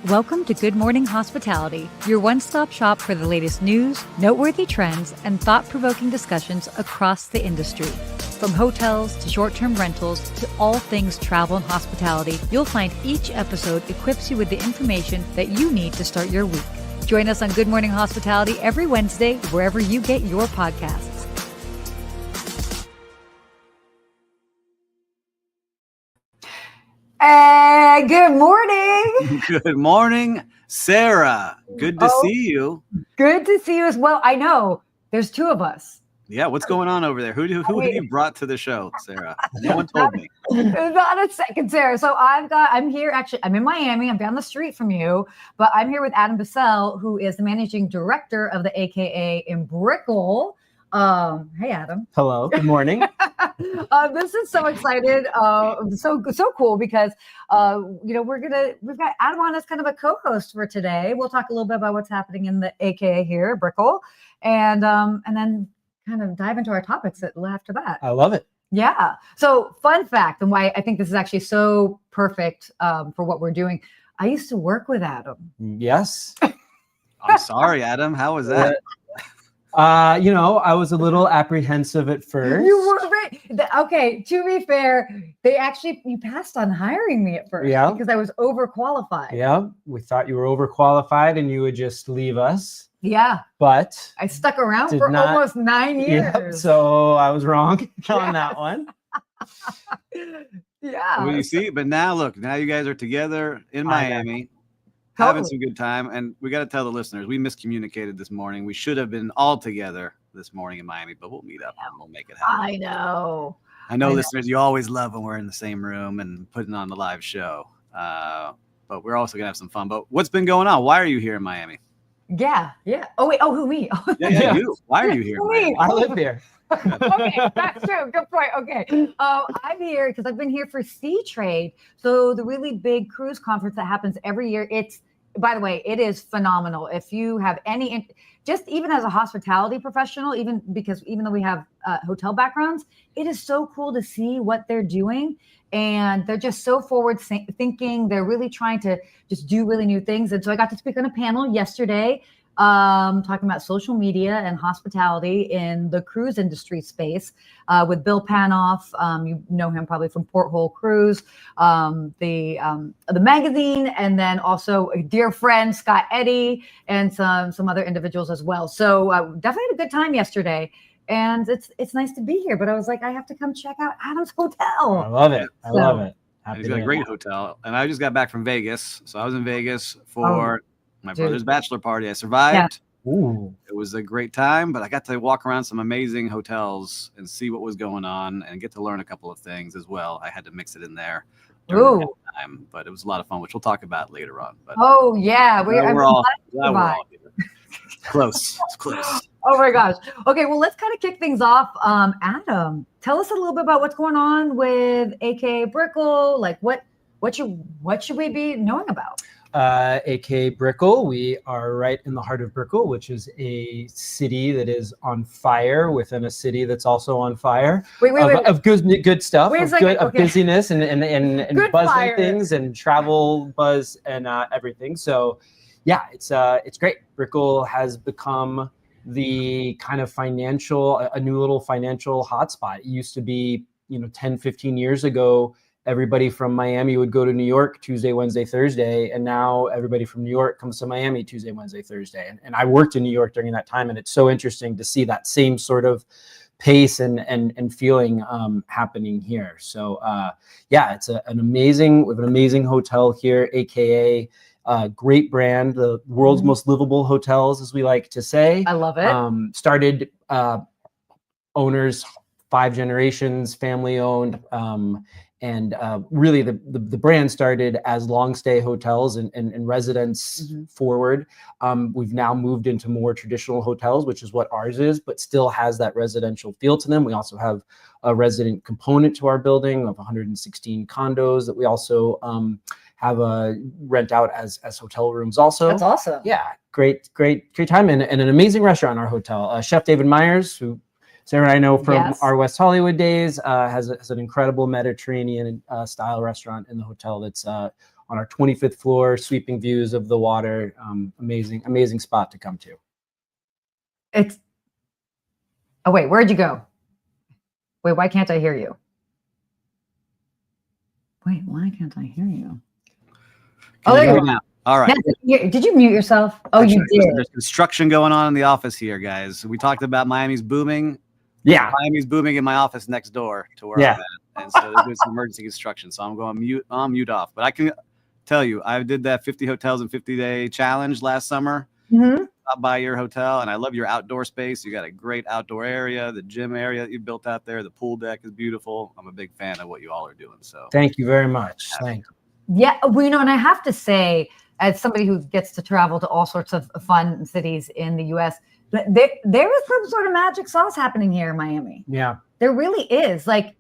Welcome to Good Morning Hospitality, your one-stop shop for the latest news, noteworthy trends, and thought-provoking discussions across the industry. From hotels to short-term rentals to all things travel and hospitality, you'll find each episode equips you with the information that you need to start your week. Join us on Good Morning Hospitality every Wednesday, wherever you get your podcasts. Good morning. Good morning, Sarah. Good to see you. Good to see you as well. I know there's two of us. Yeah, what's going on over there? Who have you brought to the show, Sarah? No one told me. Not a second, Sarah. So I'm here actually. I'm in Miami. I'm down the street from you, but I'm here with Adam Bussell, who is the managing director of the AKA in Brickell. Hey, Adam. Hello. Good morning. This is so excited. So cool because we've got Adam on as kind of a co-host for today. We'll talk a little bit about what's happening in the AKA here, Brickell, and then kind of dive into our topics after that. I love it. Yeah. So fun fact, and why I think this is actually so perfect for what we're doing. I used to work with Adam. Yes. I'm sorry, Adam. How was that? I was a little apprehensive at first. You were right. Okay, to be fair, you passed on hiring me at first because I was overqualified. Yeah, we thought you were overqualified and you would just leave us. Yeah. But I stuck around for almost 9 years. Yep, so I was wrong on that one. Yeah. Well, you see, but now you guys are together in Miami. Having some good time, and we got to tell the listeners we miscommunicated this morning. We should have been all together this morning in Miami, but we'll meet up and we'll make it happen. I know, listeners, you always love when we're in the same room and putting on the live show. But we're also gonna have some fun. But what's been going on? Why are you here in Miami? Yeah. Oh wait. Oh, who me? Yeah. You. Why are you here? Me. I live here. Okay, that's true. Good point. Okay. I'm here because I've been here for Sea Trade. So the really big cruise conference that happens every year. By the way, it is phenomenal. If you have just even as a hospitality professional, even though we have hotel backgrounds, it is so cool to see what they're doing. And they're just so forward thinking. They're really trying to just do really new things. And so I got to speak on a panel yesterday talking about social media and hospitality in the cruise industry space with Bill Panoff. You know him probably from Porthole Cruise, the magazine, and then also a dear friend, Scott Eddy, and some other individuals as well. So definitely had a good time yesterday. And it's nice to be here, but I was like, I have to come check out Adam's hotel. I love it. I love it. He's got a great hotel. And I just got back from Vegas. So I was in Vegas for my brother's bachelor party. I survived. Yeah. Ooh. It was a great time, but I got to walk around some amazing hotels and see what was going on and get to learn a couple of things as well. I had to mix it in there during that time, but it was a lot of fun, which we'll talk about later on. But we're all here. Close. It's close. Oh my gosh. Okay, well, let's kind of kick things off. Adam, tell us a little bit about what's going on with AKA Brickell. Like what should we be knowing about? AKA Brickell. We are right in the heart of Brickell, which is a city that is on fire within a city that's also on fire. Of good stuff, of busyness and buzzing things and travel buzz and everything. So, yeah, it's great. Brickell has become the kind of a new little financial hotspot. It used to be, 10, 15 years ago, everybody from Miami would go to New York Tuesday, Wednesday, Thursday. And now everybody from New York comes to Miami Tuesday, Wednesday, Thursday. And I worked in New York during that time. And it's so interesting to see that same sort of pace and feeling happening here. So, it's we have an amazing hotel here, AKA great brand, the world's most livable hotels, as we like to say. I love it. Started owners, 5 generations, family owned. And really, the brand started as long stay hotels and residence forward. We've now moved into more traditional hotels, which is what ours is, but still has that residential feel to them. We also have a resident component to our building of 116 condos that we also have a rent out as hotel rooms also. That's awesome. Yeah, great time. And an amazing restaurant in our hotel. Chef David Myers, who Sarah and I know from our West Hollywood days, has an incredible Mediterranean style restaurant in the hotel that's on on our 25th floor, sweeping views of the water. Amazing spot to come to. Oh, wait, where'd you go? Wait, why can't I hear you? Wait, why can't I hear you? Can you hear me now? All right. Yes, did you mute yourself? Oh, you did. There's construction going on in the office here, guys. We talked about Miami's booming. Yeah. Miami's booming in my office next door to where I'm at. And so they're doing some emergency construction. So I'm going mute off. But I can tell you, I did that 50 hotels in 50-day challenge last summer. Stop by your hotel, and I love your outdoor space. You got a great outdoor area, the gym area that you built out there. The pool deck is beautiful. I'm a big fan of what you all are doing. So thank you very much. Thank you. Yeah, well, and I have to say, as somebody who gets to travel to all sorts of fun cities in the U.S., there is some sort of magic sauce happening here in Miami. Yeah, there really is. Like,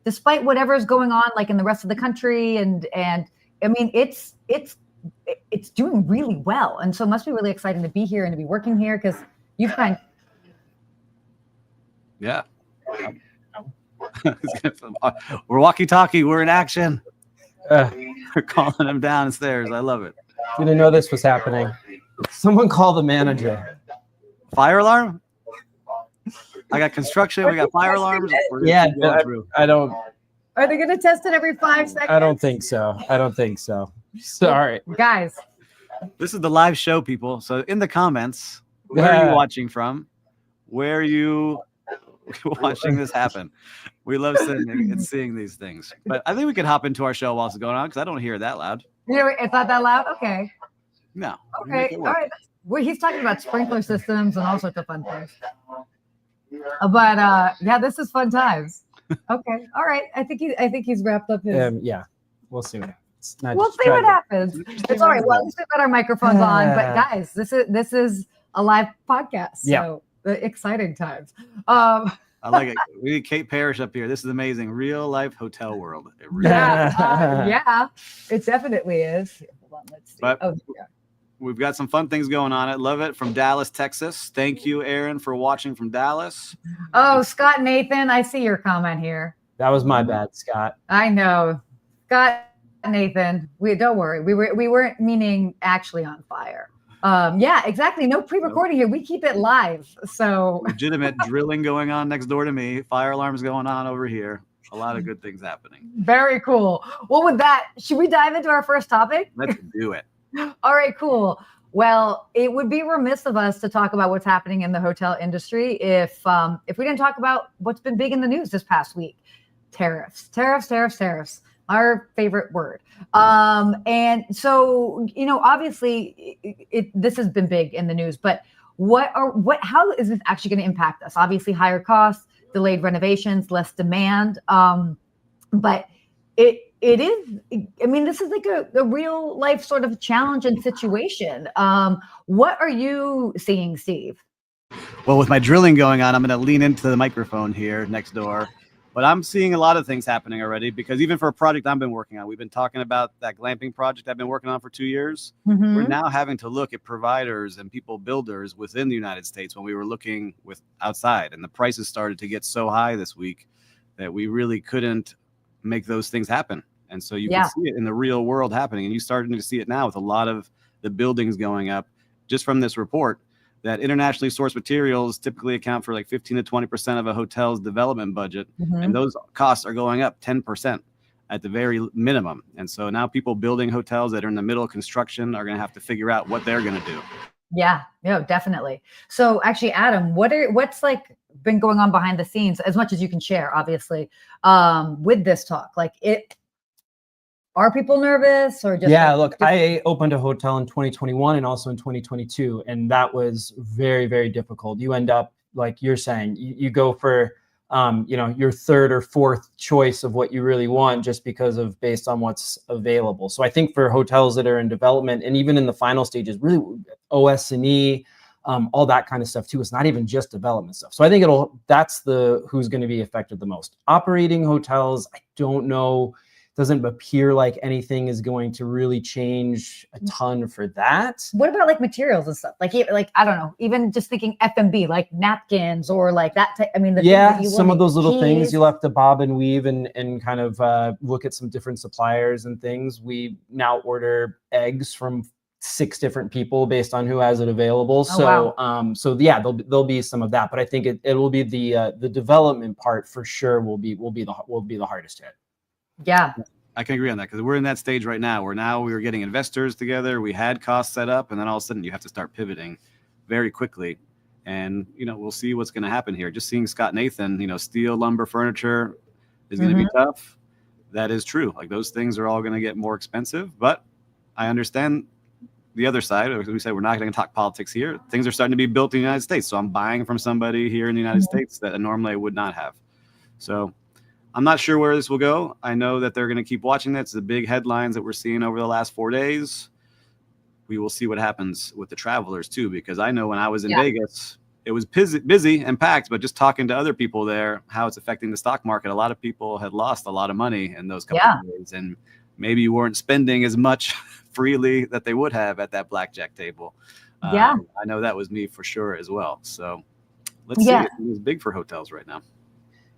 despite whatever's going on, like in the rest of the country, and I mean, it's doing really well, and so it must be really exciting to be here and to be working here because you've kind. Yeah, we're walkie-talkie. We're in action. We're calling them downstairs. I love it. Didn't know this was happening. Someone call the manager. Fire alarm? I got construction. We got fire alarms. Yeah, I don't. Are they going to test it every 5 seconds? I don't think so. Sorry, guys. This is the live show, people. So in the comments, where are you watching from? Where are you watching this happen? We love sending and seeing these things. But I think we can hop into our show while it's going on because I don't hear it that loud. It's not that loud? Okay. No. Okay. All right. Well, he's talking about sprinkler systems and all sorts of fun things. But yeah, this is fun times. Okay. All right. I think he's wrapped up his. Yeah. We'll see what happens. We'll see what happens. It's all right. Well, at least we've got our microphones on. But guys, this is a live podcast. So exciting times. I like it. We need Kate Parrish up here. This is amazing. Real life hotel world. Yeah, it definitely is. Hold on, let's see. But we've got some fun things going on. I love it from Dallas, Texas. Thank you, Aaron, for watching from Dallas. Oh, Scott Nathan, I see your comment here. That was my bad, Scott. I know, Scott Nathan. Don't worry. We weren't meaning actually on fire. Yeah, exactly. No pre-recording here. We keep it live. So legitimate drilling going on next door to me. Fire alarms going on over here. A lot of good things happening. Very cool. Well, with that, should we dive into our first topic? Let's do it. All right, cool. Well, it would be remiss of us to talk about what's happening in the hotel industry if we didn't talk about what's been big in the news this past week. Tariffs. Our favorite word. And so, obviously this has been big in the news, but how is this actually going to impact us? Obviously higher costs, delayed renovations, less demand. But it is, this is like a real life sort of challenge and situation. What are you seeing, Steve? Well, with my drilling going on, I'm going to lean into the microphone here next door. But I'm seeing a lot of things happening already because even for a project I've been working on, we've been talking about that glamping project I've been working on for 2 years. Mm-hmm. We're now having to look at providers and builders within the United States when we were looking with outside. And the prices started to get so high this week that we really couldn't make those things happen. And so you can see it in the real world happening. And you're starting to see it now with a lot of the buildings going up just from this report. That internationally sourced materials typically account for like 15 to 20% of a hotel's development budget. Mm-hmm. And those costs are going up 10% at the very minimum. And so now people building hotels that are in the middle of construction are going to have to figure out what they're going to do. Yeah, definitely. So actually, Adam, what's like been going on behind the scenes, as much as you can share, obviously, with this talk? Are people nervous or just? Yeah, look, I opened a hotel in 2021 and also in 2022, and that was very, very difficult. You end up, like you're saying, you go for, your third or fourth choice of what you really want just based on what's available. So I think for hotels that are in development and even in the final stages, really OS&E, all that kind of stuff too. It's not even just development stuff. So I think that's who's going to be affected the most. Operating hotels, I don't know. doesn't appear like anything is going to really change a ton for that. What about like materials and stuff? Like I don't know, even just thinking F&B, like napkins or like that type. I mean, some of those little things you'll have to bob and weave and kind of look at some different suppliers and things. We now order eggs from 6 different people based on who has it available. So yeah, there'll be some of that, but I think it will be the development part for sure will be the hardest hit. Yeah. I can agree on that, because we're in that stage right now where we're getting investors together. We had costs set up, and then all of a sudden you have to start pivoting very quickly. And, we'll see what's going to happen here. Just seeing Scott Nathan, steel, lumber, furniture is going to be tough. That is true. Like, those things are all going to get more expensive, but I understand the other side. We say we're not going to talk politics here. Things are starting to be built in the United States. So I'm buying from somebody here in the United States that normally I would not have. So I'm not sure where this will go. I know that they're going to keep watching that. It's the big headlines that we're seeing over the last 4 days. We will see what happens with the travelers too, because I know when I was in Vegas, it was busy and packed, but just talking to other people there, how it's affecting the stock market. A lot of people had lost a lot of money in those couple of days, and maybe you weren't spending as much freely that they would have at that blackjack table. I know that was me for sure as well. So let's see. It's big for hotels right now.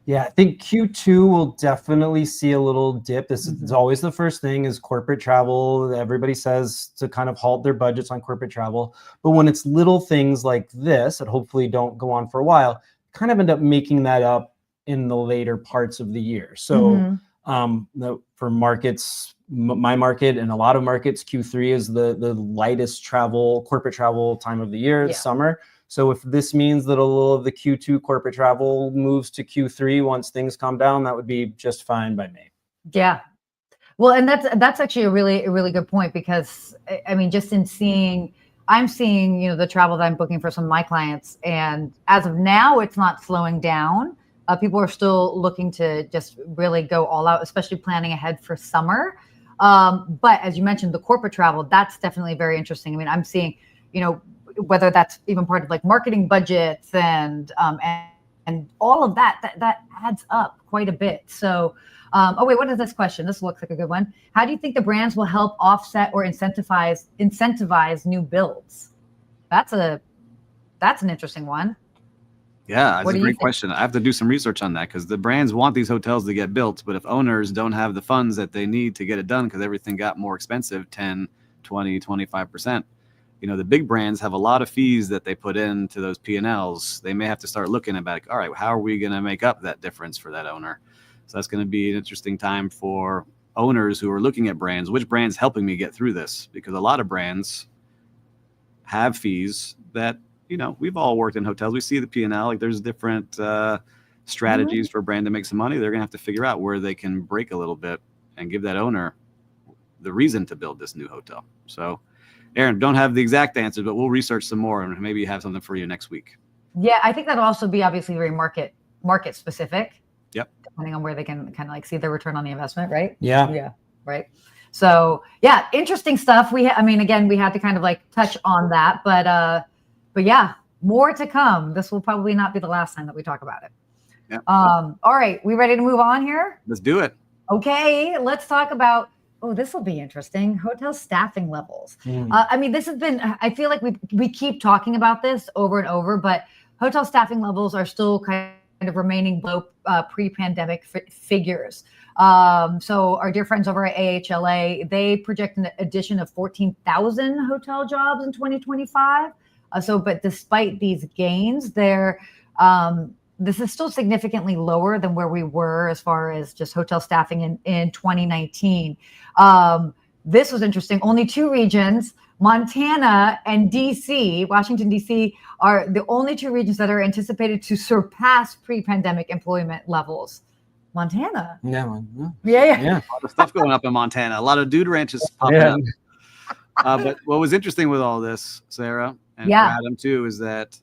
Yeah, I think Q2 will definitely see a little dip. This is always the first thing, is corporate travel. Everybody says to kind of halt their budgets on corporate travel. But when it's little things like this that hopefully don't go on for a while, kind of end up making that up in the later parts of the year. So for markets, my market and a lot of markets, Q3 is the lightest corporate travel time of the year, summer. So if this means that a little of the Q2 corporate travel moves to Q3 once things calm down, that would be just fine by me. Yeah. Well, and that's actually a really good point, because I mean, just I'm seeing, the travel that I'm booking for some of my clients, and as of now, it's not slowing down. People are still looking to just really go all out, especially planning ahead for summer. But as you mentioned, the corporate travel, that's definitely very interesting. I mean, I'm seeing, whether that's even part of like marketing budgets and all of that adds up quite a bit. So, what is this question? This looks like a good one. How do you think the brands will help offset or incentivize new builds? That's an interesting one. Yeah, that's a great question. I have to do some research on that, because the brands want these hotels to get built, but if owners don't have the funds that they need to get it done, because everything got more expensive, 10, 20, 25%, the big brands have a lot of fees that they put into those P&Ls. They may have to start looking at, all right, how are we going to make up that difference for that owner? So that's going to be an interesting time for owners who are looking at brands. Which brand's helping me get through this? Because a lot of brands have fees that, we've all worked in hotels. We see the P&L. Like, there's different strategies for a brand to make some money. They're going to have to figure out where they can break a little bit and give that owner the reason to build this new hotel. So, Aaron, don't have the exact answers, but we'll research some more and maybe have something for you next week. Yeah, I think that'll also be obviously very market specific. Yep. Depending on where they can kind of like see their return on the investment, right? Yeah. Yeah. Right. So yeah, interesting stuff. Again, we had to kind of like touch on that, but yeah, more to come. This will probably not be the last time that we talk about it. Yeah. All right, we ready to move on here? Let's do it. Okay, let's talk about. Oh, this will be interesting. Hotel staffing levels. This has been, I feel like we keep talking about this over and over, but hotel staffing levels are still kind of remaining below pre-pandemic figures. So our dear friends over at AHLA, they project an addition of 14,000 hotel jobs in 2025. But despite these gains, this is still significantly lower than where we were as far as just hotel staffing in 2019. This was interesting. Only 2 regions, Montana and DC, Washington, DC, are the only 2 regions that are anticipated to surpass pre-pandemic employment levels. Montana. Yeah. A lot of stuff going up in Montana. A lot of dude ranches popping up. But what was interesting with all this, Sarah, and for Adam too, is that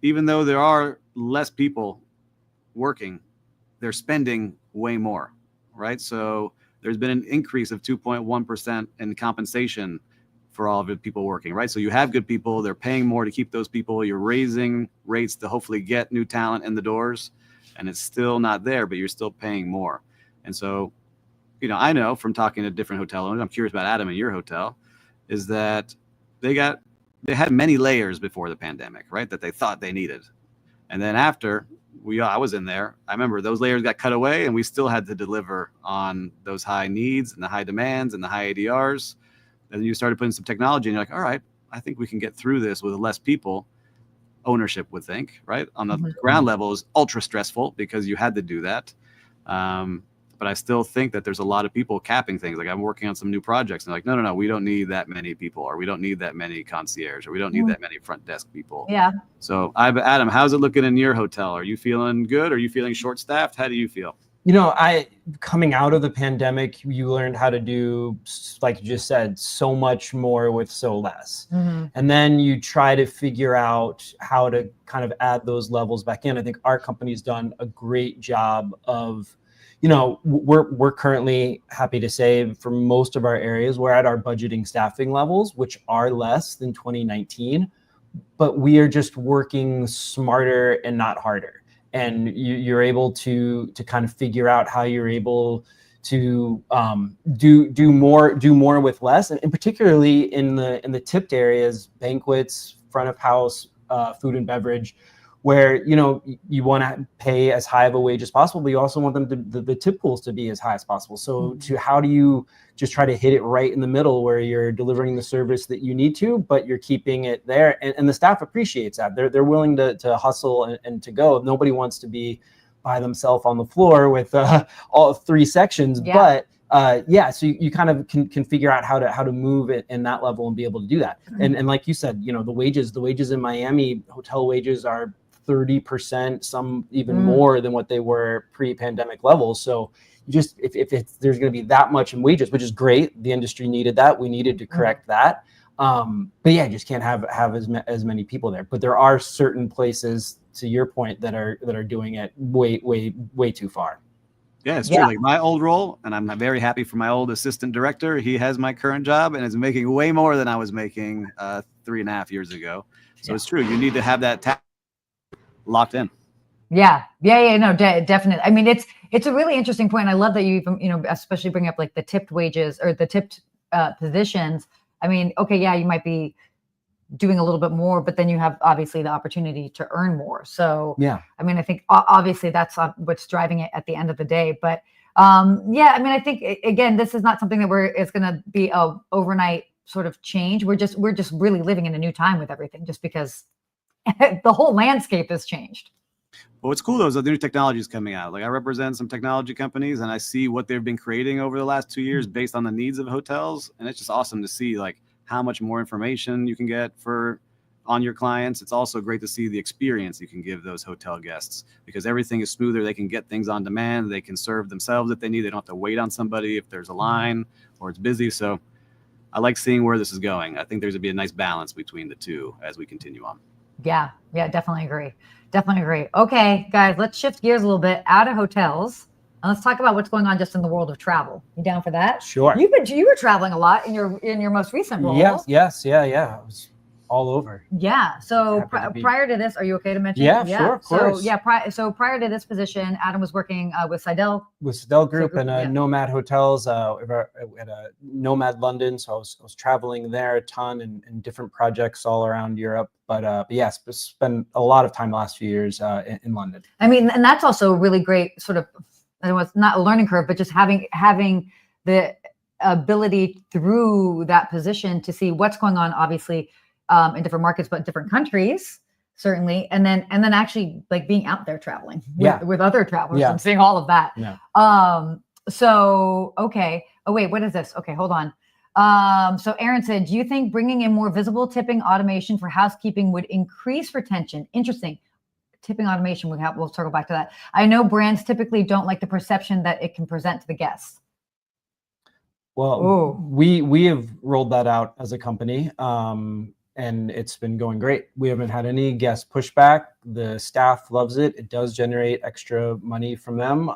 even though there are less people working, they're spending way more, right? So there's been an increase of 2.1% in compensation for all of the people working, right? So you have good people, they're paying more to keep those people, you're raising rates to hopefully get new talent in the doors, and it's still not there, but you're still paying more. And so I know from talking to different hotel owners, I'm curious about Adam and your hotel, is that they had many layers before the pandemic, right? That they thought they needed. And then after I was in there, I remember those layers got cut away and we still had to deliver on those high needs and the high demands and the high ADRs. And then you started putting some technology and you're like, all right, I think we can get through this with less people. Ownership would think, right? On the ground level is ultra stressful because you had to do that. But I still think that there's a lot of people capping things. Like I'm working on some new projects and like, no, we don't need that many people, or we don't need that many concierge, or we don't need that many front desk people. Yeah. So Adam, how's it looking in your hotel? Are you feeling good? Are you feeling short staffed? How do you feel? Coming out of the pandemic, you learned how to do, like you just said, so much more with so less. And then you try to figure out how to kind of add those levels back in. I think our company's done a great job of, we're currently, happy to say, for most of our areas, we're at our budgeting staffing levels, which are less than 2019, but we are just working smarter and not harder. And you're able to kind of figure out how you're able to do more with less, and particularly in the tipped areas, banquets, front of house, food and beverage, where you want to pay as high of a wage as possible, but you also want them the tip pools to be as high as possible. So how do you just try to hit it right in the middle where you're delivering the service that you need to, but you're keeping it there, and the staff appreciates that. They're willing to hustle and to go. Nobody wants to be by themselves on the floor with all 3 sections, but so you kind of can figure out how to move it in that level and be able to do that. And like you said, the wages in Miami, hotel wages are 30%, some even more than what they were pre-pandemic levels. So just if there's going to be that much in wages, which is great, the industry needed that, we needed to correct that. But you just can't have as many people there. But there are certain places, to your point, that are doing it way too far. Yeah, it's true. Like my old role, and I'm very happy for my old assistant director. He has my current job and is making way more than I was making 3.5 years ago. So it's true. You need to have that locked in. No, definitely. I mean, it's a really interesting point. I love that you even, especially bring up like the tipped wages or the tipped positions. I mean, okay, you might be doing a little bit more, but then you have obviously the opportunity to earn more. So I mean, I think obviously that's what's driving it at the end of the day. But I mean, I think again, this is not something that it's going to be a overnight sort of change. We're just really living in a new time with everything, just because the whole landscape has changed. Well, what's cool though is the new technology is coming out. Like I represent some technology companies and I see what they've been creating over the last 2 years based on the needs of hotels. And it's just awesome to see like how much more information you can get on your clients. It's also great to see the experience you can give those hotel guests, because everything is smoother. They can get things on demand. They can serve themselves if they need. They don't have to wait on somebody if there's a line or it's busy. So I like seeing where this is going. I think there's going to be a nice balance between the two as we continue on. Yeah, definitely agree. Okay, guys, let's shift gears a little bit out of hotels. And let's talk about what's going on just in the world of travel. You down for that? Sure. You were traveling a lot in your most recent role. Yes. I was all over. Yeah. So prior to this, are you okay to mention? Yeah, sure, of course. So prior to this position, Adam was working with Sidel. With Sidel Group and Nomad Hotels at a Nomad London. So I was traveling there a ton and different projects all around Europe. But yes, spent a lot of time the last few years in London. I mean, and that's also a really great sort of, it's not a learning curve, but just having the ability through that position to see what's going on, obviously, in different markets, but different countries, certainly. And then actually like being out there traveling with other travelers and seeing all of that. Yeah. So, okay. Oh, wait, what is this? Okay, hold on. So Aaron said, do you think bringing in more visible tipping automation for housekeeping would increase retention? Interesting. Tipping automation, we'll circle back to that. I know brands typically don't like the perception that it can present to the guests. Well, we have rolled that out as a company. And it's been going great. We haven't had any guest pushback. The staff loves it. It does generate extra money from them.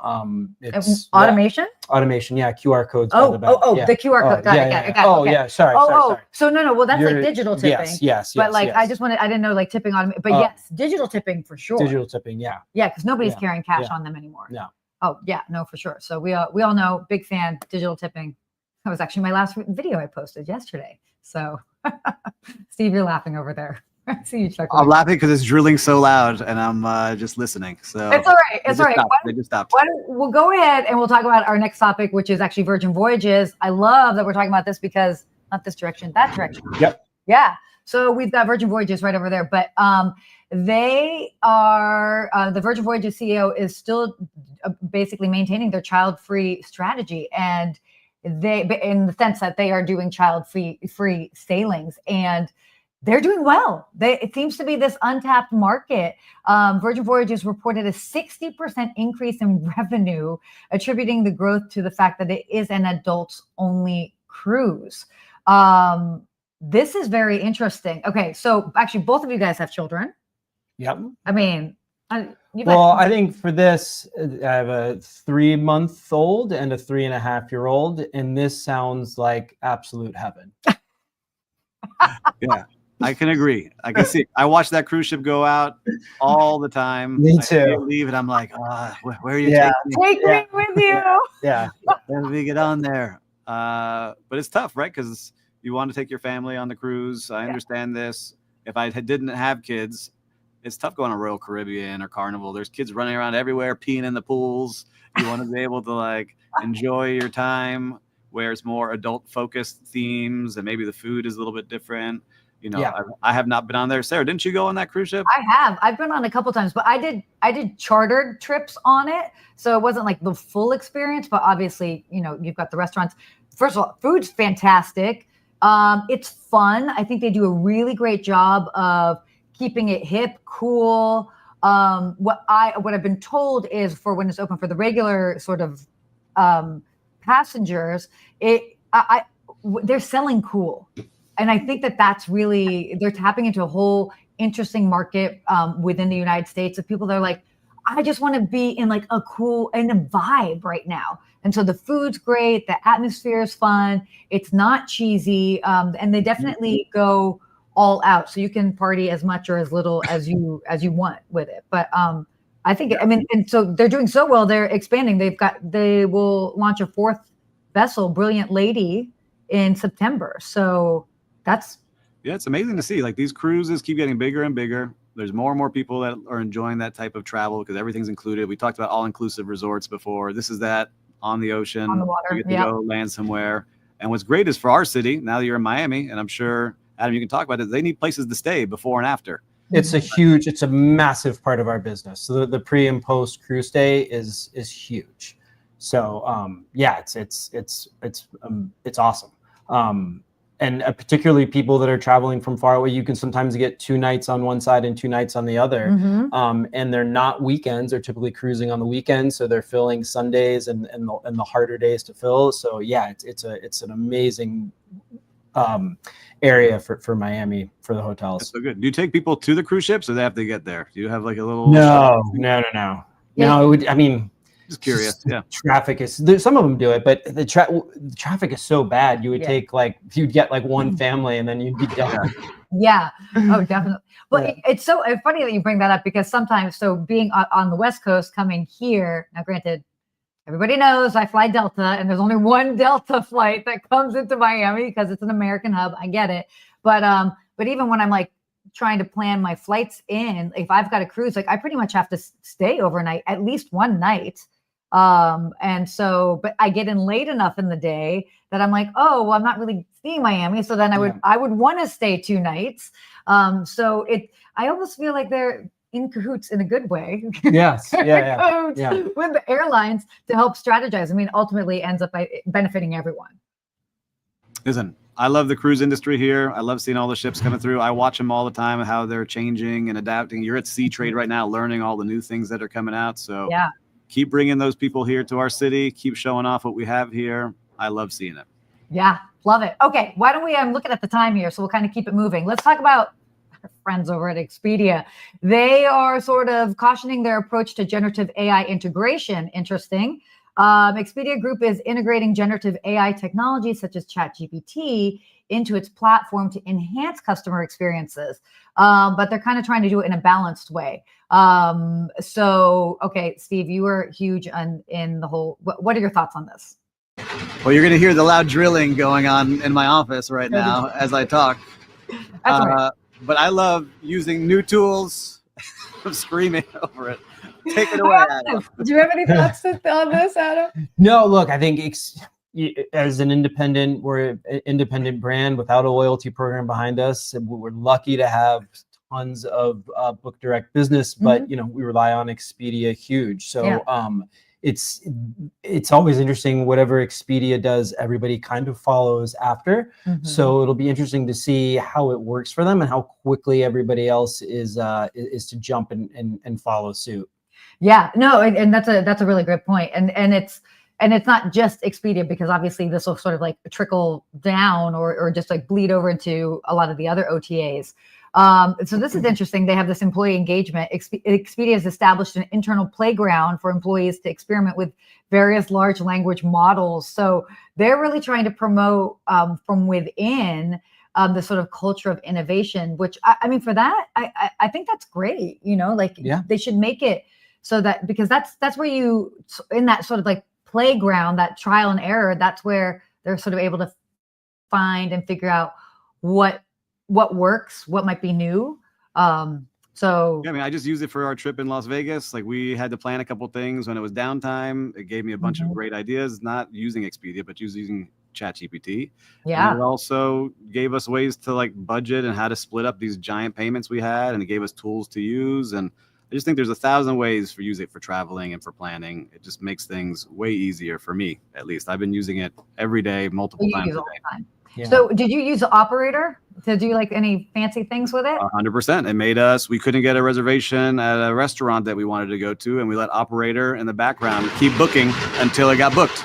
It's automation. Automation, QR codes. The QR code. Got it. Sorry. So no. Well, that's like digital tipping. Yes. But I didn't know like tipping automation. But yes, digital tipping for sure. Digital tipping, yeah. Yeah, because nobody's carrying cash on them anymore. No. Oh yeah, no, for sure. So we all know, big fan, digital tipping. That was actually my last video I posted yesterday. So Steve, you're laughing over there. I see you chuckling. I'm laughing because it's drilling so loud and I'm just listening. So it's all right. It's all right. They just stopped. We'll go ahead and we'll talk about our next topic, which is actually Virgin Voyages. I love that we're talking about this because not this direction, that direction. Yep. Yeah. So we've got Virgin Voyages right over there, but they are the Virgin Voyages CEO is still basically maintaining their child-free strategy, and they, in the sense that they are doing child-free sailings, and they're doing well. It seems to be this untapped market. Virgin Voyages reported a 60% increase in revenue, attributing the growth to the fact that it is an adults-only cruise. This is very interesting. Okay, so actually, both of you guys have children. Yep. I mean, I think for this, I have a 3-month-old and a 3.5-year-old, and this sounds like absolute heaven. Yeah, I can agree. I can see. I watch that cruise ship go out all the time. Me too. I leave, and I'm like, where are you taking me? Take me with you. Yeah. When we get on there. But it's tough, right? Because you want to take your family on the cruise. I understand this. If I didn't have kids, it's tough going to Royal Caribbean or Carnival. There's kids running around everywhere, peeing in the pools. You want to be able to like enjoy your time where it's more adult focused themes and maybe the food is a little bit different. You know, I have not been on there. Sarah, didn't you go on that cruise ship? I have. I've been on a couple times, but I did chartered trips on it. So it wasn't like the full experience, but obviously, you know, you've got the restaurants. First of all, food's fantastic. It's fun. I think they do a really great job of keeping it hip, cool. What I've been told is for when it's open for the regular sort of passengers, they're selling cool. And I think that's really, they're tapping into a whole interesting market within the United States of people that are like, I just want to be in like a vibe right now. And so the food's great. The atmosphere is fun. It's not cheesy. And they definitely go all out. So you can party as much or as little as you want with it. But I think, and so they're doing so well, they're expanding. They will launch a 4th vessel, Brilliant Lady, in September. So it's amazing to see. Like these cruises keep getting bigger and bigger. There's more and more people that are enjoying that type of travel because everything's included. We talked about all-inclusive resorts before. This is that on the ocean. On the water. You get to go land somewhere. And what's great is for our city, now that you're in Miami, and I'm sure, Adam, you can talk about it, they need places to stay before and after. It's a massive part of our business. So the pre and post cruise stay is huge. So it's awesome. And particularly people that are traveling from far away, you can sometimes get 2 nights on one side and 2 nights on the other. Mm-hmm. And they're not weekends; they're typically cruising on the weekends, so they're filling Sundays and the harder days to fill. So yeah, it's an amazing area for Miami for the hotels. That's so good. Do you take people to the cruise ships, or they have to get there? Do you have like a little? No. No, Just curious. Yeah. Traffic is some of them do it, but the traffic is so bad. You would you'd get like one family and then you'd be done. Yeah. Oh, definitely. But it's so funny that you bring that up because sometimes, so being on the West Coast coming here, now granted, everybody knows I fly Delta and there's only one Delta flight that comes into Miami because it's an American hub. I get it. But even when I'm like trying to plan my flights in, if I've got a cruise, like I pretty much have to stay overnight, at least one night. And so, but I get in late enough in the day that I'm like, oh, well, I'm not really seeing Miami. So then I would want to stay 2 nights. So I almost feel like they're in cahoots in a good way. Yes. With the airlines to help strategize. I mean, ultimately ends up by benefiting everyone. Listen, I love the cruise industry here. I love seeing all the ships coming through. I watch them all the time and how they're changing and adapting. You're at Sea Trade right now, learning all the new things that are coming out. So keep bringing those people here to our city. Keep showing off what we have here. I love seeing it. Yeah, love it. Okay, why don't we, I'm looking at the time here, so we'll kind of keep it moving. Let's talk about our friends over at Expedia. They are sort of cautioning their approach to generative AI integration. Interesting. Expedia Group is integrating generative AI technology such as ChatGPT into its platform to enhance customer experiences. But they're kind of trying to do it in a balanced way. So, okay, Steve, you were huge in the whole, what are your thoughts on this? Well, you're going to hear the loud drilling going on in my office right now as I talk. That's right. But I love using new tools. I'm screaming over it. Take it away, Adam. Do you have any thoughts on this, Adam? No, look, I think as an independent, we're an independent brand without a loyalty program behind us. And we're lucky to have tons of book direct business, but you know, we rely on Expedia huge. So it's always interesting. Whatever Expedia does, everybody kind of follows after. So it'll be interesting to see how it works for them and how quickly everybody else is to jump and follow suit. Yeah, no, and that's a really great point. And it's not just Expedia, because obviously this will sort of like trickle down or just like bleed over into a lot of the other OTAs. So this is interesting. They have this employee engagement. Expedia has established an internal playground for employees to experiment with various large language models. So they're really trying to promote from within the sort of culture of innovation, which I mean, for that, I think that's great. You know, like they should make it so that, because that's where you, in that sort of like playground, that trial and error, that's where they're sort of able to find and figure out what works, what might be new. So yeah, I mean, I just used it for our trip in Las Vegas. Like, we had to plan a couple things when it was downtime. It gave me a bunch of great ideas, not using Expedia, but using ChatGPT. Yeah. And it also gave us ways to like budget and how to split up these giant payments we had, and it gave us tools to use. And I just think there's 1,000 ways for use it for traveling and for planning. It just makes things way easier for me, at least. I've been using it every day, multiple times a day. Yeah. So did you use the operator to do like any fancy things with it? 100%. It made us, we couldn't get a reservation at a restaurant that we wanted to go to, and we let operator in the background keep booking until it got booked.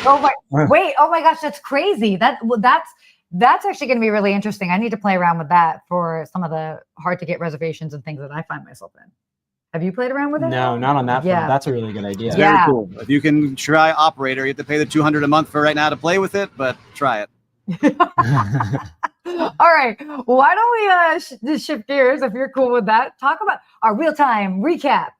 Oh my, wait, oh my gosh, that's crazy. That's actually going to be really interesting. I need to play around with that for some of the hard to get reservations and things that I find myself in. Have you played around with it? No, not on that front. That's a really good idea. It's very cool. If you can try operator, you have to pay the $200 a month for right now to play with it, but try it. All right. Why don't we just shift gears, if you're cool with that? Talk about our real-time recap.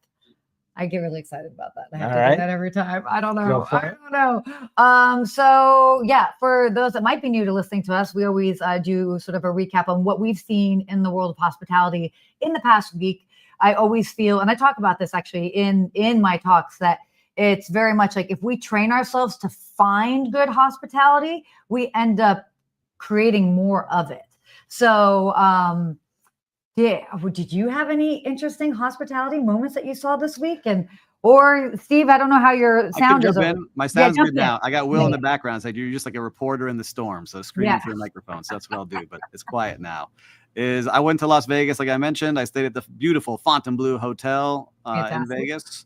I get really excited about that. I have to do that every time. I don't know. So yeah, for those that might be new to listening to us, we always do sort of a recap on what we've seen in the world of hospitality in the past week. I always feel, and I talk about this actually in my talks, that it's very much like if we train ourselves to find good hospitality, we end up creating more of it. So did you have any interesting hospitality moments that you saw this week? Or Steve, I don't know how your sound is. My sound's good now. I got Will in the background. It's like you're just like a reporter in the storm, so screaming through a microphone. So that's what I'll do, but it's quiet now. I went to Las Vegas, like I mentioned. I stayed at the beautiful Fontainebleau Hotel in Vegas.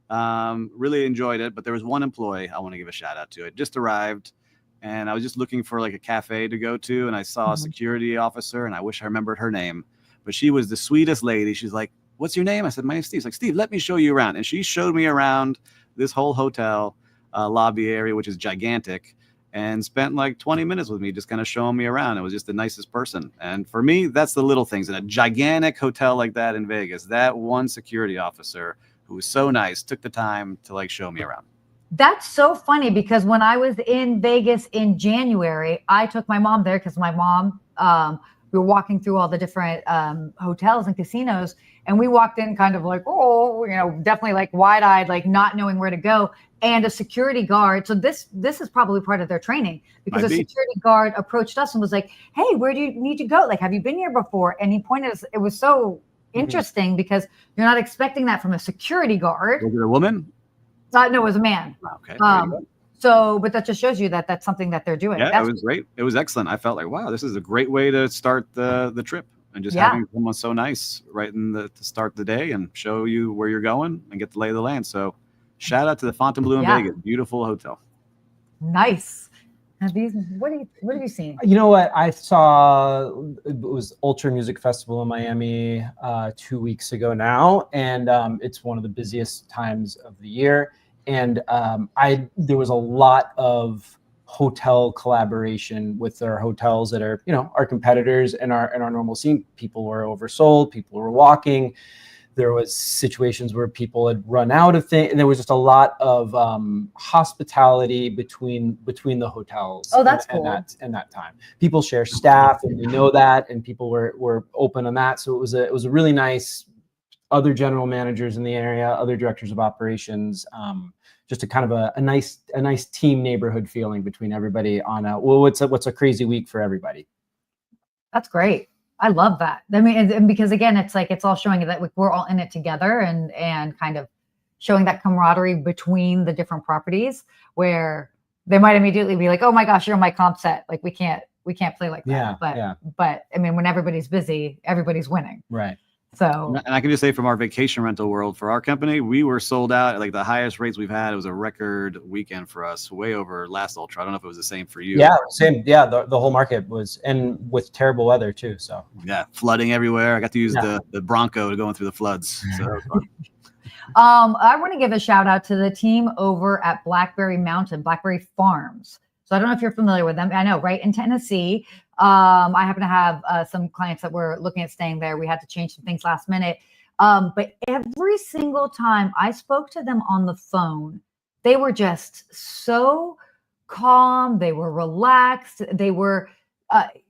Really enjoyed it, but there was one employee I want to give a shout out to. It just arrived, and I was just looking for like a cafe to go to, and I saw a security officer, and I wish I remembered her name, but she was the sweetest lady. She's like, "What's your name?" I said, "My name's Steve." She's like, "Steve, let me show you around." And she showed me around this whole hotel lobby area, which is gigantic, and spent like 20 minutes with me just kind of showing me around. It was just the nicest person. And for me, that's the little things in a gigantic hotel like that in Vegas. That one security officer who was so nice took the time to like show me around. That's so funny, because when I was in Vegas in January, I took my mom there because my mom, we were walking through all the different hotels and casinos, and we walked in kind of like, definitely like wide-eyed, like not knowing where to go. And a security guard. So this is probably part of their training, because a security guard approached us and was like, "Hey, where do you need to go? Like, have you been here before?" And he pointed us. It was so interesting because you're not expecting that from a security guard. Was it a woman? No, it was a man. Okay. So, but that just shows you that that's something that they're doing. Yeah, it was great. It was excellent. I felt like, wow, this is a great way to start the trip, and just having someone so nice right to start the day and show you where you're going and get the lay of the land. So shout out to the Fontainebleau in Vegas. Beautiful hotel. Nice. What have you seen? You know what? I saw, it was Ultra Music Festival in Miami 2 weeks ago now, and it's one of the busiest times of the year. And there was a lot of hotel collaboration with our hotels that are, our competitors and our normal scene. People were oversold, people were walking. There was situations where people had run out of things, and there was just a lot of hospitality between the hotels. Oh, that's cool. And that time, people share staff, and we know that, and people were open on that. So it was a really nice. Other general managers in the area, other directors of operations, just a kind of a nice team neighborhood feeling between everybody on what's a crazy week for everybody. That's great. I love that. I mean, and because again, it's like, it's all showing that we're all in it together and kind of showing that camaraderie between the different properties where they might immediately be like, oh my gosh, you're on my comp set. Like we can't play like that. But I mean, when everybody's busy, everybody's winning. Right. So, and I can just say from our vacation rental world, for our company, we were sold out at like the highest rates we've had. It was a record weekend for us, way over last Ultra. I don't know if it was the same for you. Yeah, same. Yeah, the whole market was, and with terrible weather too. So yeah, flooding everywhere. I got to use the Bronco going through the floods. So I want to give a shout out to the team over at Blackberry Farms. So I don't know if you're familiar with them. I know, right in Tennessee. I happen to have some clients that were looking at staying there. We had to change some things last minute. But every single time I spoke to them on the phone, they were just so calm. They were relaxed. They were,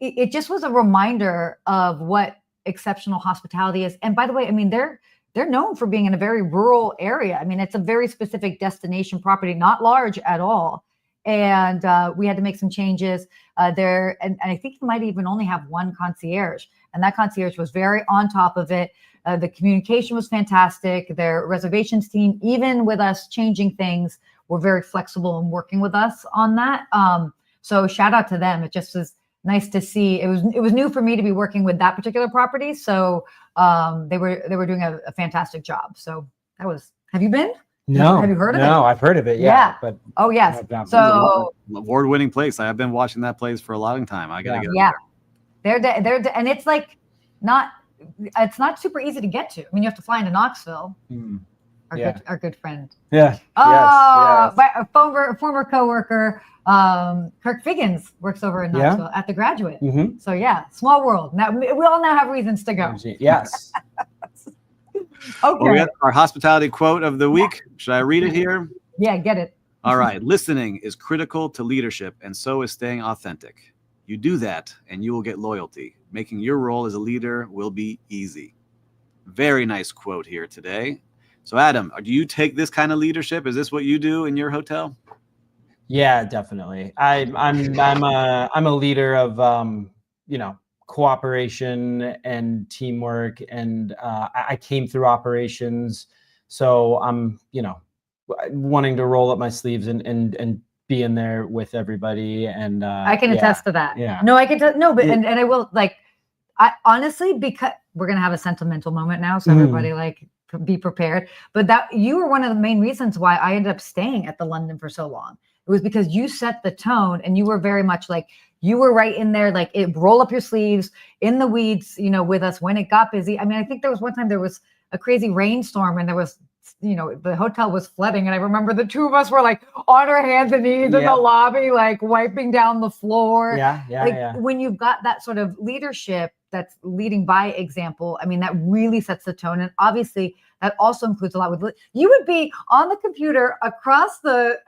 it just was a reminder of what exceptional hospitality is. And by the way, I mean, they're known for being in a very rural area. I mean, it's a very specific destination property, not large at all. And we had to make some changes there. And I think you might even only have one concierge. And that concierge was very on top of it. The communication was fantastic. Their reservations team, even with us changing things, were very flexible and working with us on that. So shout out to them. It just was nice to see. It was new for me to be working with that particular property. So they were doing a fantastic job. So that was, have you been? No. Have you heard of it? No, I've heard of it. Yeah. But oh yes. So award-winning place. I've been watching that place for a long time. I gotta go. Yeah. They're and it's like it's not super easy to get to. I mean, you have to fly into Knoxville. Our good friend. Yeah. Oh, yes. My former coworker, Kirk Figgins, works over in Knoxville at the Graduate. Mm-hmm. So yeah, small world. Now we all now have reasons to go. Yes. Okay. Well, we got our hospitality quote of the week. Should I read it here? Yeah, get it. All right. Listening is critical to leadership, and so is staying authentic. You do that, and you will get loyalty. Making your role as a leader will be easy. Very nice quote here today. So, Adam, do you take this kind of leadership? Is this what you do in your hotel? Yeah, definitely. I'm a leader of cooperation and teamwork, and I came through operations, so I'm wanting to roll up my sleeves and be in there with everybody. And I can attest to that. Yeah. No, I can and I will, like, I honestly, because we're gonna have a sentimental moment now, so everybody be prepared. But that you were one of the main reasons why I ended up staying at the London for so long. It was because you set the tone, and you were very much like, you were right in there, like roll up your sleeves in the weeds, with us when it got busy. I mean, I think there was one time there was a crazy rainstorm and there was, the hotel was flooding. And I remember the two of us were like on our hands and knees in the lobby, like wiping down the floor. When you've got that sort of leadership that's leading by example, I mean, that really sets the tone. And obviously that also includes a lot with, you would be on the computer across the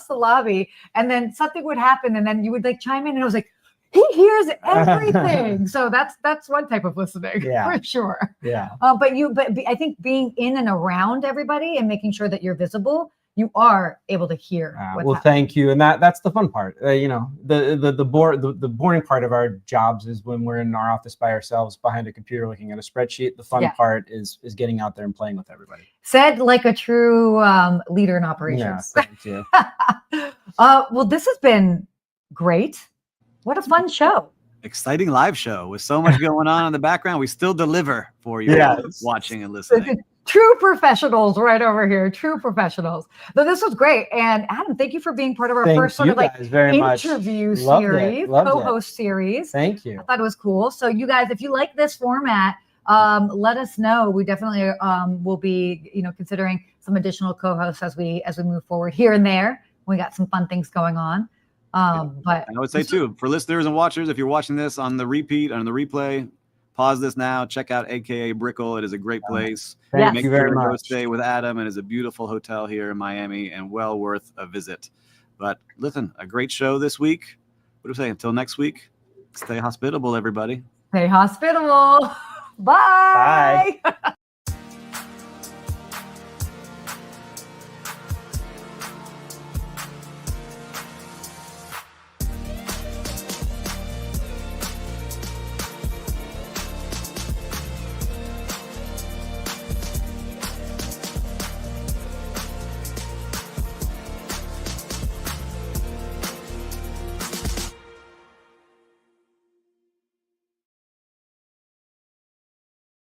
lobby, and then something would happen, and then you would chime in, and I was like, he hears everything. So that's one type of listening for sure. Yeah. But I think being in and around everybody and making sure that you're visible, you are able to hear. Thank you. And that's the fun part. The boring part of our jobs is when we're in our office by ourselves behind a computer looking at a spreadsheet. The fun part is getting out there and playing with everybody. Said like a true leader in operations. Yeah, thank you. Well, this has been great. What a fun show. Exciting live show with so much going on in the background. We still deliver for you watching and listening. True professionals right over here. True professionals. So this was great. And Adam, thank you for being part of our first sort of interview series, co-host series. Thank you. I thought it was cool. So you guys, if you like this format, let us know. We definitely will be, considering some additional co-hosts as we move forward here and there. We got some fun things going on. But I would say too, for listeners and watchers, if you're watching this on the repeat, on the replay, pause this now. Check out AKA Brickell. It is a great place. Thank you very much. Go stay with Adam. It is a beautiful hotel here in Miami and well worth a visit. But listen, a great show this week. What do we say? Until next week, stay hospitable, everybody. Stay hospitable. Bye. Bye.